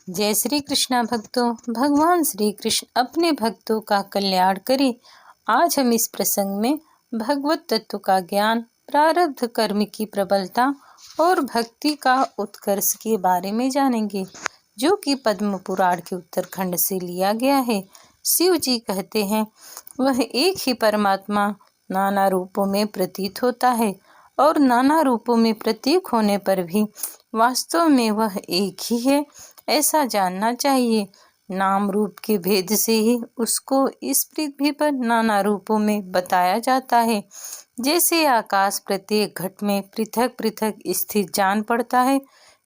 जय श्री कृष्णा भक्तों। भगवान श्री कृष्ण अपने भक्तों का कल्याण करे। आज हम इस प्रसंग में भगवत तत्व का ज्ञान, प्रारब्ध कर्म की प्रबलता और भक्ति का उत्कर्ष के बारे में जानेंगे, जो कि पद्म पुराण के उत्तरखंड से लिया गया है। शिव जी कहते हैं, वह एक ही परमात्मा नाना रूपों में प्रतीत होता है और नाना रूपों में प्रतीक होने पर भी वास्तव में वह एक ही है, ऐसा जानना चाहिए। नाम रूप के भेद से ही उसको इस पृथ्वी पर नाना रूपों में बताया जाता है। जैसे आकाश प्रत्येक घट में पृथक पृथक स्थित जान पड़ता है,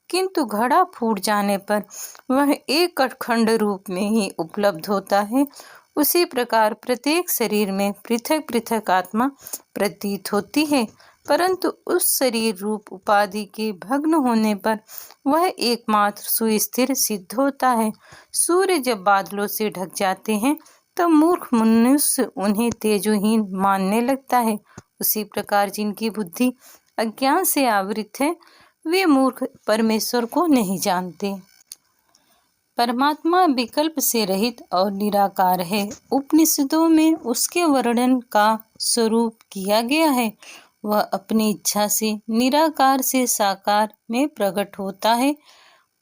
किंतु घड़ा फूट जाने पर वह एक अखंड रूप में ही उपलब्ध होता है, उसी प्रकार प्रत्येक शरीर में पृथक पृथक आत्मा प्रतीत होती है, परंतु उस शरीर रूप उपाधि के भग्न होने पर वह एकमात्र सुस्थिर सिद्ध होता है। सूर्य जब बादलों से ढक जाते हैं तब मूर्ख मनुष्य उन्हें तेजोहीन मानने लगता है। उसी प्रकार जिनकी बुद्धि अज्ञान से आवृत है, वे मूर्ख परमेश्वर को नहीं जानते। परमात्मा विकल्प से रहित और निराकार है। उपनिषदों में उसके वर्णन का स्वरूप किया गया है। वह अपनी इच्छा से निराकार से साकार में प्रकट होता है।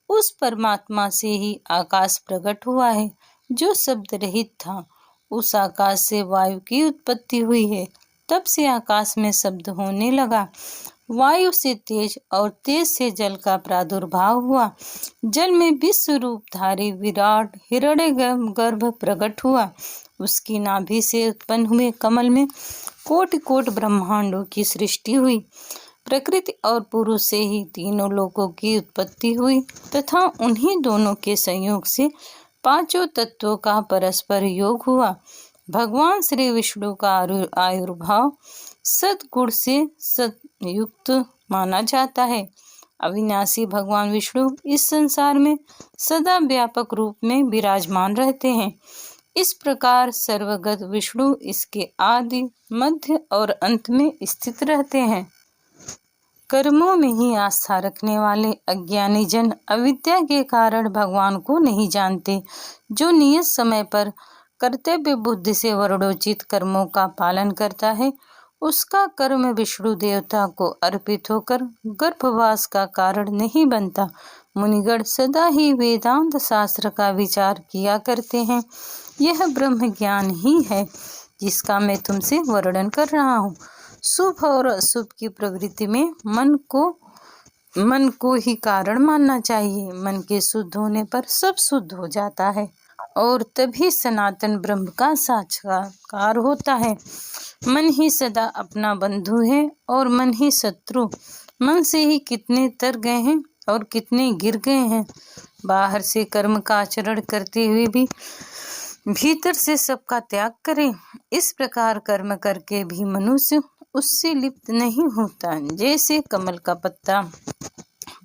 उस परमात्मा से ही आकाश प्रकट हुआ है, जो शब्द रहित था। उस आकाश से वायु की उत्पत्ति हुई है, तब से आकाश में शब्द होने लगा। वायु से तेज और तेज से जल का प्रादुर्भाव हुआ। जल में विश्व रूपधारी विराट हिरण्यगर्भ प्रकट हुआ। उसकी नाभि से उत्पन्न हुए कमल में कोटि कोटि ब्रह्मांडों की सृष्टि हुई। प्रकृति और पुरुष से ही तीनों लोकों की उत्पत्ति हुई तथा उन्हीं दोनों के संयोग से पांचों तत्वों का परस्पर योग हुआ। भगवान श्री विष्णु का आयुर्भाव सद्गुण से सतयुक्त माना जाता है। अविनाशी भगवान विष्णु इस संसार में सदा व्यापक रूप में विराजमान रहते हैं। इस प्रकार सर्वगत विष्णु इसके आदि, मध्य और अंत में स्थित रहते हैं। कर्मों में ही आस्था रखने वाले अज्ञानी जन अविद्या के कारण भगवान को नहीं जानते। जो नियत समय पर कर्तव्य बुद्धि से वर्णोचित कर्मों का पालन करता है, उसका कर्म विष्णु देवता को अर्पित होकर गर्भवास का कारण नहीं बनता। मुनिगण सदा ही वेदांत शास्त्र का विचार किया करते हैं। यह ब्रह्म ज्ञान ही है जिसका मैं तुमसे वर्णन कर रहा हूँ। शुभ और अशुभ की प्रवृत्ति में मन को ही कारण मानना चाहिए। मन के शुद्ध होने पर सब शुद्ध हो जाता है और तभी सनातन ब्रह्म का साक्षात्कार होता है। मन ही सदा अपना बंधु है और मन ही शत्रु। मन से ही कितने तर गए हैं और कितने गिर गए हैं। बाहर से कर्म का आचरण करते हुए भी भीतर से सबका त्याग करें। इस प्रकार कर्म करके भी मनुष्य उससे लिप्त नहीं होता। जैसे कमल का पत्ता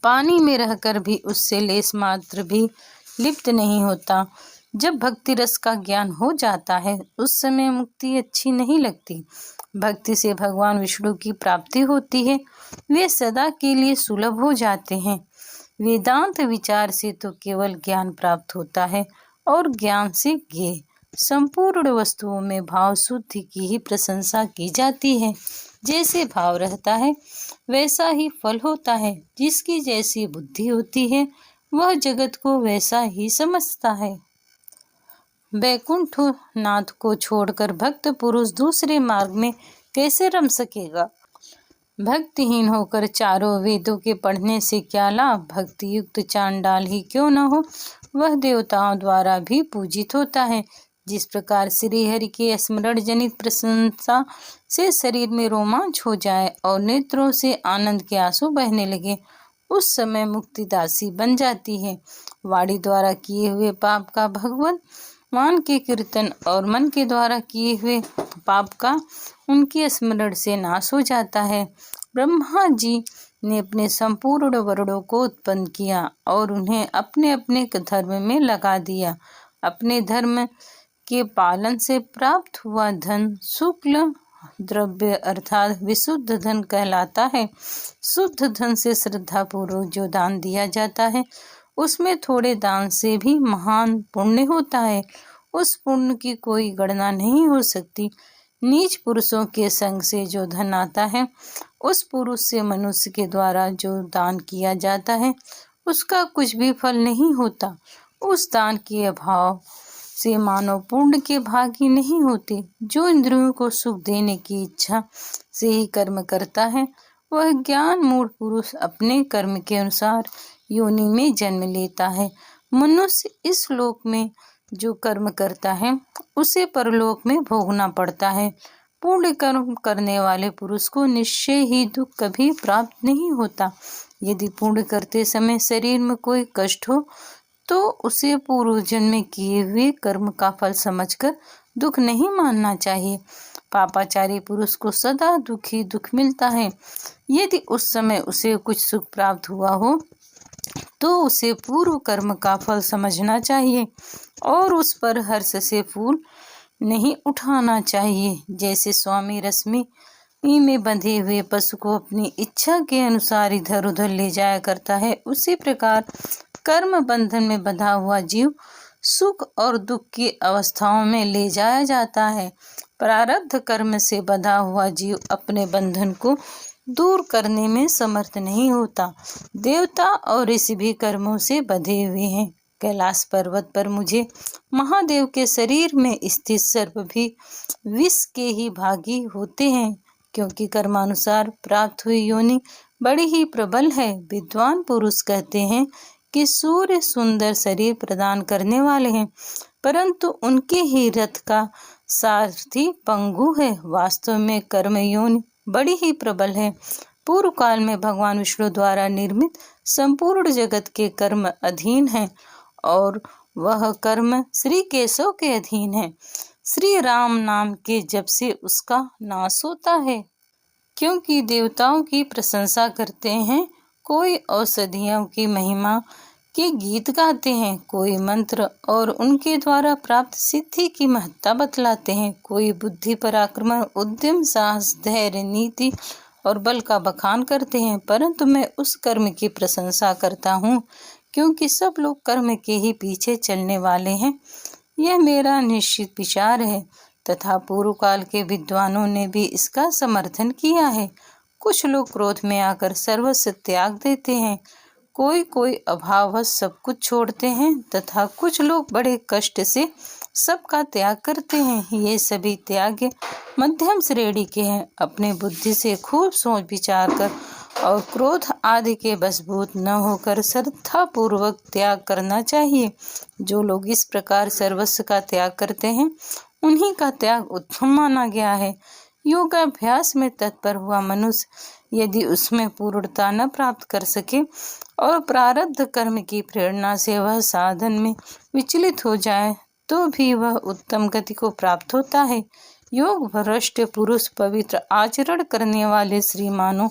पानी में रहकर भी उससे लेस मात्र भी लिप्त नहीं होता। जब भक्ति रस का ज्ञान हो जाता है, उस समय मुक्ति अच्छी नहीं लगती। भक्ति से भगवान विष्णु की प्राप्ति होती है। वे सदा के लिए सुलभ हो जाते हैं। वेदांत विचार से तो केवल ज्ञान प्राप्त होता है और ज्ञान से ज्ञेय संपूर्ण वस्तुओं में भाव शुद्धि की ही प्रशंसा की जाती है। जैसे भाव रहता है वैसा ही फल होता है। जिसकी जैसी बुद्धि होती है वह जगत को वैसा ही समझता है। वैकुंठ नाथ को छोड़कर भक्त पुरुष दूसरे मार्ग में कैसे रम सकेगा? भक्तिहीन होकर चारों वेदों के पढ़ने से क्या लाभ? भक्ति युक्त चांडाल ही क्यों न हो, वह देवताओं द्वारा भी पूजित होता है। जिस प्रकार श्री हरि के स्मरण जनित प्रशंसा से शरीर में रोमांच हो जाए और नेत्रों से आनंद के आंसू बहने लगे, उस समय मुक्तिदासी बन जाती है। वाणी द्वारा किए हुए पाप का भगवत मान के कीर्तन और मन के द्वारा किए हुए पाप का उनके स्मरण से नाश हो जाता है। ब्रह्मा जी ने अपने संपूर्ण वर्णों को उत्पन्न किया और उन्हें अपने अपने धर्म में लगा दिया। अपने धर्म के पालन से प्राप्त हुआ धन शुक्ल द्रव्य अर्थात विशुद्ध धन कहलाता है। शुद्ध धन से श्रद्धा पूर्वक जो दान दिया जाता है उसमें थोड़े दान से भी महान पुण्य होता है। उस पुण्य की कोई गणना नहीं हो सकती। नीच पुरुषों के संग से जो धन आता है, उस पुरुष से मनुष्य के द्वारा जो दान किया जाता है, उसका कुछ भी फल नहीं होता। उस दान के अभाव से मानव पुण्य के भागी नहीं होते। जो इंद्रियों को सुख देने की इच्छा से ही कर्म करता है, वह ज्ञान मूढ़ पुरुष अपने कर्म के अनुसार योनि में जन्म लेता है। मनुष्य इस लोक में जो कर्म करता है, उसे परलोक में भोगना पड़ता है। पुण्य कर्म करने वाले पुरुष को निश्चय ही दुख कभी प्राप्त नहीं होता। यदि पुण्य करते समय शरीर में कोई कष्ट हो, तो उसे पूर्व जन्म में किए हुए कर्म का फल समझकर दुख नहीं मानना चाहिए। पापाचारी पुरुष को सदा दुख मिलता है। यदि उस समय उसे कुछ सुख प्राप्त हुआ हो, तो उसे पूर्व कर्म का फल समझना चाहिए और उस पर हर्ष से फूल नहीं उठाना चाहिए। जैसे स्वामी रश्मि में बंधे हुए पशु को अपनी इच्छा के अनुसार इधर उधर ले जाया करता है, उसी प्रकार कर्म बंधन में बंधा हुआ जीव सुख और दुख की अवस्थाओं में ले जाया जाता है। प्रारब्ध कर्म से बंधा हुआ जीव अपने बंधन को दूर करने में समर्थ नहीं होता। देवता और ऋषि भी कर्मों से बंधे हुए हैं। कैलाश पर्वत पर मुझे महादेव के शरीर में स्थित सर्प भी विष के ही भागी होते हैं, क्योंकि कर्मानुसार प्राप्त हुई योनि बड़ी ही प्रबल है। विद्वान पुरुष कहते हैं कि सूर्य सुंदर शरीर प्रदान करने वाले हैं, परंतु उनके ही रथ का सारथी पंगु है। वास्तव में कर्म योनि बड़ी ही प्रबल है। पूर्व काल में भगवान विष्णु द्वारा निर्मित संपूर्ण जगत के कर्म अधीन है और वह कर्म श्री केशव के अधीन है। श्री राम नाम के जप से उसका नाश होता है, क्योंकि देवताओं की प्रशंसा करते हैं, कोई औषधियों की महिमा के गीत गाते हैं, कोई मंत्र और उनके द्वारा प्राप्त सिद्धि की महत्ता बतलाते हैं, कोई बुद्धि पराक्रम उद्यम साहस धैर्य नीति और बल का बखान करते हैं। परंतु मैं उस कर्म की प्रशंसा करता हूँ, क्योंकि सब लोग कर्म के ही पीछे चलने वाले हैं। यह मेरा निश्चित विचार है तथा पूर्व काल के विद्वानों ने भी इसका समर्थन किया है। कुछ लोग क्रोध में आकर सर्वस्व त्याग देते हैं, कोई अभाववश सब कुछ छोड़ते हैं तथा कुछ लोग बड़े कष्ट से सबका त्याग करते हैं। ये सभी त्याग मध्यम श्रेणी के हैं। अपने बुद्धि से खूब सोच विचार कर और क्रोध आदि के वशभूत न होकर श्रद्धा पूर्वक त्याग करना चाहिए। जो लोग इस प्रकार सर्वस्व का त्याग करते हैं, उन्हीं का त्याग उत्तम माना गया है। योगाभ्यास में तत्पर हुआ मनुष्य यदि उसमें पूर्णता न प्राप्त कर सके और प्रारब्ध कर्म की प्रेरणा से वह साधन में विचलित हो जाए, तो भी वह उत्तम गति को प्राप्त होता है। योग भ्रष्ट पुरुष पवित्र आचरण करने वाले श्रीमानों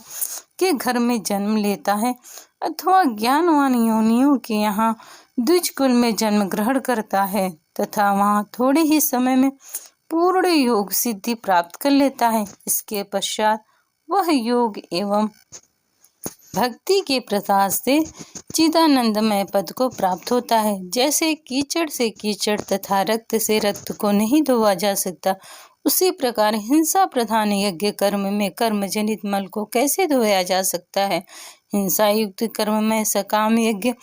के घर में जन्म लेता है अथवा ज्ञानवान योनियों के यहाँ द्विज कुल में जन्म ग्रहण करता है तथा वहाँ थोड़े ही समय में पूर्ण योग सिद्धि प्राप्त कर लेता है। इसके पश्चात वह योग एवं भक्ति के प्रसाद से चिदानंदमय पद को प्राप्त होता है। जैसे कीचड़ से कीचड़ तथा रक्त से रक्त को नहीं धोया जा सकता, उसी प्रकार हिंसा प्रधान यज्ञ कर्म में कर्म जनित मल को कैसे धोया जा सकता है। हिंसा युक्त कर्म में सकाम यज्ञ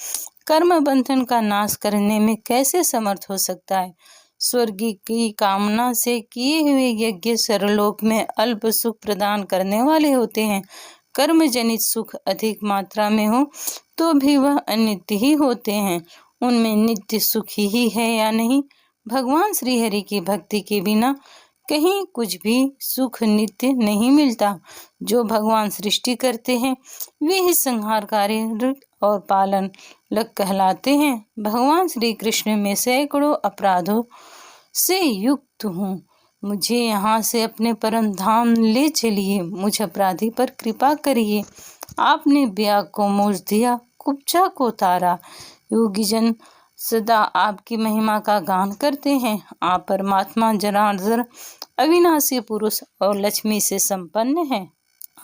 कर्म बंधन का नाश करने में कैसे समर्थ हो सकता है। स्वर्ग की कामना से किए हुए यज्ञ सरलोक में अल्प सुख प्रदान करने वाले होते हैं। कर्म जनित सुख अधिक मात्रा में हो तो भी वह अनित्य ही होते हैं। उनमें नित्य सुख ही है या नहीं। भगवान श्री हरि की भक्ति के बिना कहीं कुछ भी सुख नित्य नहीं मिलता। जो भगवान सृष्टि करते हैं, वे ही संहारकारी और पालन लग कहलाते हैं। भगवान श्री कृष्ण में सैकड़ों अपराधों से युक्त हूँ, मुझे यहाँ से अपने परम धाम ले चलिए, मुझ अपराधी पर कृपा करिए। आपने ब्याग को मोच दिया, कुब्जा को तारा। योगी जन सदा आपकी महिमा का गान करते हैं। आप परमात्मा जनार्दन अविनाशी पुरुष और लक्ष्मी से संपन्न हैं।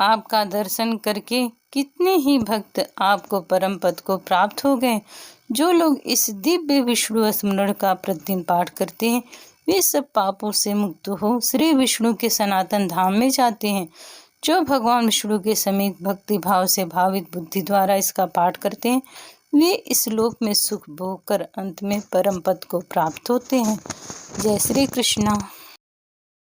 आपका दर्शन करके कितने ही भक्त आपको परम पद को प्राप्त हो गए। जो लोग इस दिव्य विष्णु स्मरण का प्रतिदिन पाठ करते हैं वे सब पापों से मुक्त हो श्री विष्णु के सनातन धाम में जाते हैं। जो भगवान विष्णु के समीप भक्ति भाव से भावित बुद्धि द्वारा इसका पाठ करते हैं वे इस लोक में सुख भोग कर अंत में परम पद को प्राप्त होते हैं। जय श्री कृष्णा।